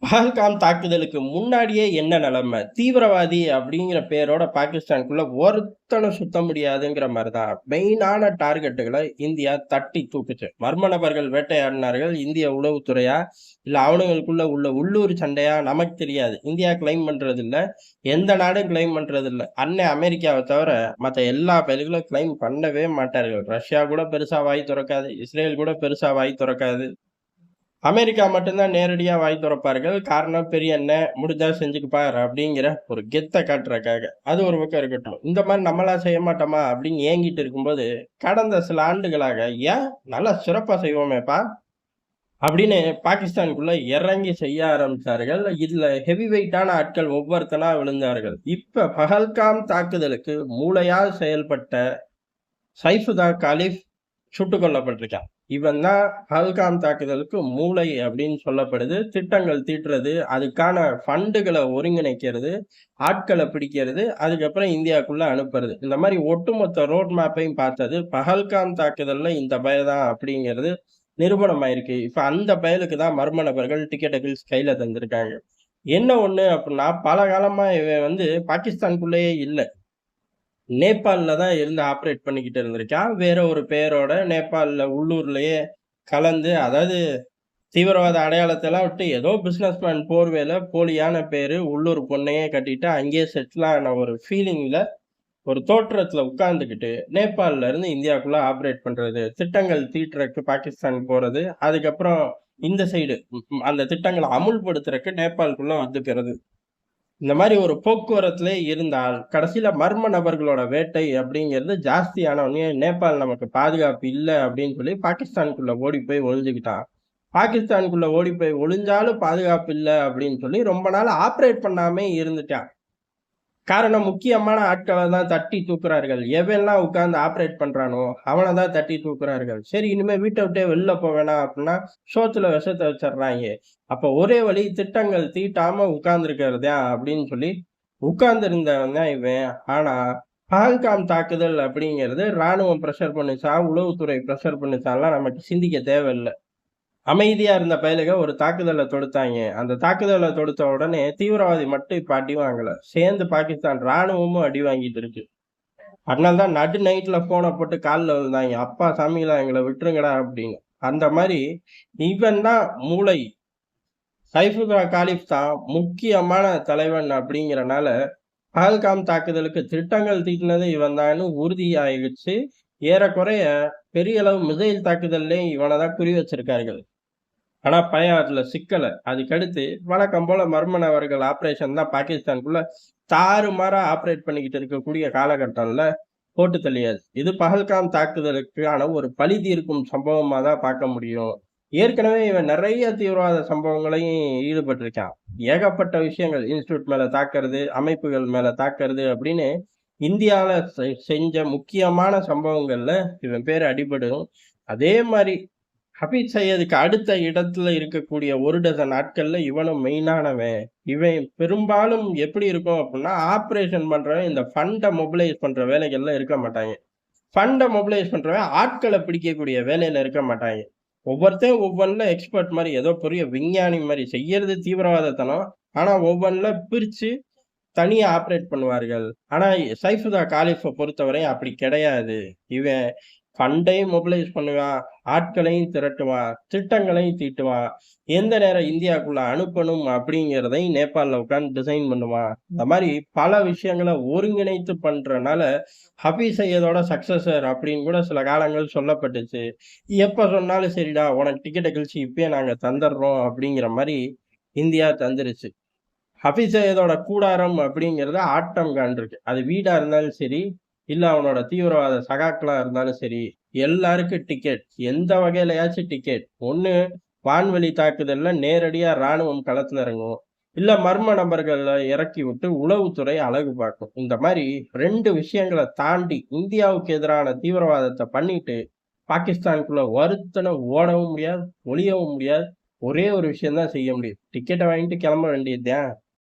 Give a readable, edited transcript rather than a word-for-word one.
பஹல்காம் தாக்குதலுக்கு முன்னாடியே என்ன நிலைமை? தீவிரவாதி அப்படிங்கிற பேரோட பாகிஸ்தானுக்குள்ள ஒருத்தனும் சுத்த முடியாதுங்கிற மாரி தான். மெயினான டார்கெட்டுகள இந்தியா தட்டி தூக்குச்சு. மர்ம நபர்கள் வேட்டையாடினார்கள். இந்திய உளவுத்துறையா? இல்ல அவனுங்களுக்குள்ள உள்ள உள்ளூர் சண்டையா? நமக்கு தெரியாது. இந்தியா கிளைம் பண்றதில்ல. எந்த நாடும் கிளைம் பண்றதில்ல. அண்ணன் அமெரிக்காவ தவிர மத்த எல்லா பயலுகளும் கிளைம் பண்ணவே மாட்டார்கள். ரஷ்யா கூட பெருசா வாய் தொறக்காது. இஸ்ரேல் கூட பெருசா வாய் தொறக்காது. அமெரிக்கா மட்டும் தான் நேரடியா வாய் தொறப்பார்கள். காரணம் பெரிய அண்ணன், முடிஞ்சா செஞ்சுக்கப்பார் அப்படிங்கிற ஒரு கெத்த காட்டுறதுக்காக. அது ஒரு பக்கம் இருக்கட்டும். இந்த மாரி நம்மளா செய்ய மாட்டோமா அப்படின்னு ஏங்கிட்டு இருக்கும்போது, கடந்த சில ஆண்டுகளாக ஏன் நல்லா சிறப்பா செய்வோமேப்பா அப்படின்னு பாகிஸ்தானுக்குள்ள இறங்கி செய்ய ஆரம்பிச்சார்கள். இதுல ஹெவி வெயிட்டான ஆட்கள் ஒவ்வொருத்தனா விழுந்தார்கள். இப்ப பஹல்காம் தாக்குதலுக்கு மூளையா செயல்பட்ட சைஃபுதா காலிஃப் சுட்டுக் கொல்லப்பட்டிருக்கான். இவன் தான் பஹல்காம் தாக்குதலுக்கு மூளை அப்படின்னு சொல்லப்படுது. திட்டங்கள் தீட்டுறது, அதுக்கான ஃபண்டுகள ஒருங்கிணைக்கிறது, ஆட்கள பிடிக்கிறது, அதுக்கப்புறம் இந்தியாக்குள்ள அனுப்புறது. இந்த மாரி ஒட்டுமொத்த ரோட் மேப்பையும் பார்த்தது பஹல்காம் தாக்குதல்ல இந்த பய தான் அப்படிங்கிறது நிரூபணம் ஆயிருக்கு. இப்ப அந்த பயலுக்கு தான் மர்ம நபர்கள் டிக்கெட்ட கிழிச்சு கையில தந்திருக்காங்க. என்ன ஒண்ணு அப்படின்னா, பல காலமா இவன் பாகிஸ்தானுக்குள்ளேயே இல்ல. நேபாள்ல தான் இருந்து ஆப்பரேட் பண்ணிக்கிட்டு இருந்திருக்கான். வேற ஒரு பேரோட நேபாள்ல உள்ளூர்லயே கலந்து, அதாவது தீவிரவாத அடையாளத்தெல்லாம் விட்டு ஏதோ பிசினஸ்மேன் போர்வையில போலியான பேரு, உள்ளூர் பொண்ணையே கட்டிட்டு அங்கேயே செட்டில் ஆன ஒரு ஃபீலிங்ல, ஒரு தோற்றத்துல உட்கார்ந்துகிட்டு, நேபாள்ல இருந்து இந்தியாக்குள்ள ஆப்பரேட் பண்றது. திட்டங்கள் தீட்டுறக்கு பாகிஸ்தான் போறது. அதுக்கப்புறம் இந்த சைடு அந்த திட்டங்கள அமுல்படுத்துறக்கு நேபாளுக்குள்ள வந்துக்கிறது. இந்த மாரி ஒரு போக்குவரத்திலே இருந்தால், கடைசியில மர்ம நபர்களோட வேட்டை அப்படிங்கிறது ஜாஸ்தியான உடனே, நேபாள் நமக்கு பாதுகாப்பு இல்ல அப்படின்னு சொல்லி பாகிஸ்தானுக்குள்ள ஓடி போய் ஒளிஞ்சுக்கிட்டான். பாகிஸ்தானுக்குள்ள ஓடி போய் ஒளிஞ்சாலும் பாதுகாப்பு இல்ல அப்படின்னு சொல்லி ரொம்ப நாள் ஆப்பரேட் பண்ணாமயே இருந்துட்டான். காரணம் முக்கியமான ஆட்கள தான் தட்டி தூக்குறார்கள். எவன்லாம் உட்கார்ந்து ஆப்பரேட் பண்றானோ, அவன தான் தட்டி தூக்குறார்கள். சரி இனிமே வீட்ட விட்டே வெளில போ வேணாம் அப்டின்னா, சோத்துல விஷத்த வச்சர்றாய்ங்க. அப்ப ஒரே வழி திட்டங்கள் தீட்டாம உட்கார்ந்திருக்கிறது தான் அப்படின்னு சொல்லி, உட்கார்ந்திருந்தவன் தான் இவன். ஆனா, பஹல்காம் தாக்குதல் அப்படிங்கிறது ராணுவம் பிரஷர் பண்ணுச்சா, உளவுத்துறை பிரஷர் பண்ணுச்சான்லாம் நமக்கு சிந்திக்க தேவையில்ல. அமைதியா இருந்த பயலுக ஒரு தாக்குதல தொடுத்தாய்ங்க. அந்த தாக்குதல தொடுத்த உடனே தீவிரவாதி மட்டும் இப்ப அடி வாங்கல. சேர்ந்து பாகிஸ்தான் ராணுவமும் அடி வாங்கிட்டு இருக்கு. அதனால தான் நடு நைட்ல ஃபோன போட்டு கால்ல விழுந்தாய்ங்க. "அப்பா சாமிகளா எங்கள விட்டுருங்கடா" அப்படின்னு. அந்த மாரி இவன் தான் மூளை. சைஃபுல்லா காலிப் தான் முக்கியமான தலைவன் அப்படிங்கிறனால, பஹல்காம் தாக்குதலுக்கு திட்டங்கள் தீட்டுனது இவன் தான்னு உறுதியாயிருச்சு. ஏறக்குறைய பெரிய அளவு மிசைல் தாக்குதல்லயும் இவன தான் குறி வச்சிருக்கார்கள். ஆனா பையன் அதுல சிக்கல. அதுக்கடுத்து வழக்கம் போல மர்ம நபர்கள் ஆப்பரேஷன் தான் பாகிஸ்தானுக்குள்ள தாறுமாறா ஆப்பரேட் பண்ணிக்கிட்டு இருக்கக்கூடிய காலகட்டம்ல போட்டு தள்ளியாச்சு. இது பஹல்காம் தாக்குதலுக்கான ஒரு பழி தீர்க்கும் சம்பவமா தான் பார்க்க முடியும். ஏற்கனவே இவன் நெறைய தீவிரவாத சம்பவங்களையும் ஈடுபட்டிருக்கான். ஏகப்பட்ட விஷயங்கள் இன்ஸ்டிடியூட் மேல தாக்குறது, அமைப்புகள் மேல தாக்குறது அப்படின்னு இந்தியால செஞ்ச முக்கியமான சம்பவங்கள்ல இவன் பேரு அடிபடும். அதே மாரி ஹபீஸ் சையதுக்கு அடுத்த இடத்துல இருக்கக்கூடிய 1 டசன் ஆட்கள்ல இவனும் மெயினானவன். இவன் பெரும்பாலும் எப்படி இருக்கும் அப்டின்னா, ஆப்பரேஷன் பண்றவன் இந்த ஃபண்ட மொபிலைஸ் பண்ற வேலைகள்ல இருக்க மாட்டாய்ங்க. ஃபண்ட மொபிலைஸ் பண்றவன் ஆட்கள பிடிக்கக்கூடிய வேலையில இருக்க மாட்டாய்ங்க. ஒவ்வொருத்தன் ஒவ்வொன்ல எக்ஸ்பர்ட் மாரி, ஏதோ பெரிய விஞ்ஞானி மாரி செய்யறது தீவிரவாதத்தனம். ஆனா ஒவ்வொன்ல பிரிச்சு தனியா ஆப்பரேட் பண்ணுவார்கள். ஆனா சைஃபுல்லா காலிஃப பொறுத்தவரை அப்படி கிடையாது. இவன் ஃபண்டையும் மொபிலைஸ் பண்ணுவான், ஆட்களையும் திரட்டுவான், திட்டங்களையும் தீட்டுவான். எந்த நேரம் இந்தியாக்குள்ள அனுப்பணும் அப்படிங்கிறதையும் நேபாள்ல உட்கார்ந்து டிசைன் பண்ணுவான். இந்த மாரி பல விஷயங்கள ஒருங்கிணைத்து பண்றனால, ஹபீஸ் சையதோட சக்சஸர் அப்படின்னு கூட சில காலங்கள் சொல்லப்பட்டுச்சு. எப்ப சொன்னாலும் சரிடா, உனக்கு டிக்கெட்ட கிழிச்சு இப்பயே நாங்க தந்தர்றோம் அப்படிங்கிற மாரி இந்தியா தந்துருச்சு. ஹபீஸ் சையதோட கூடாரம் அப்படிங்கிறது ஆட்டம் காண்ருக்கு. அது வீடா இருந்தாலும் சரி, இல்ல அவனோட தீவிரவாத சகாக்களா இருந்தாலும் சரி, எல்லாருக்கும் டிக்கெட். எந்த வகையிலயாச்சும் டிக்கெட். ஒண்ணு வான்வழி தாக்குதல்ல நேரடியா ராணுவம் களத்துல இறங்கும். இல்ல மர்ம நபர்கள இறக்கி விட்டு உளவுத்துறை அழகு பார்க்கும். இந்த மாரி 2 விஷயங்கள தாண்டி இந்தியாவுக்கு எதிரான தீவிரவாதத்த பண்ணிட்டு, பாகிஸ்தானுக்குள்ள ஒருத்தனும் ஓடவும் முடியாது, ஒளியவும் முடியாது. ஒரே ஒரு விஷயம் தான் செய்ய முடியும். டிக்கெட்ட வாங்கிட்டு கிளம்ப வேண்டியது தான்.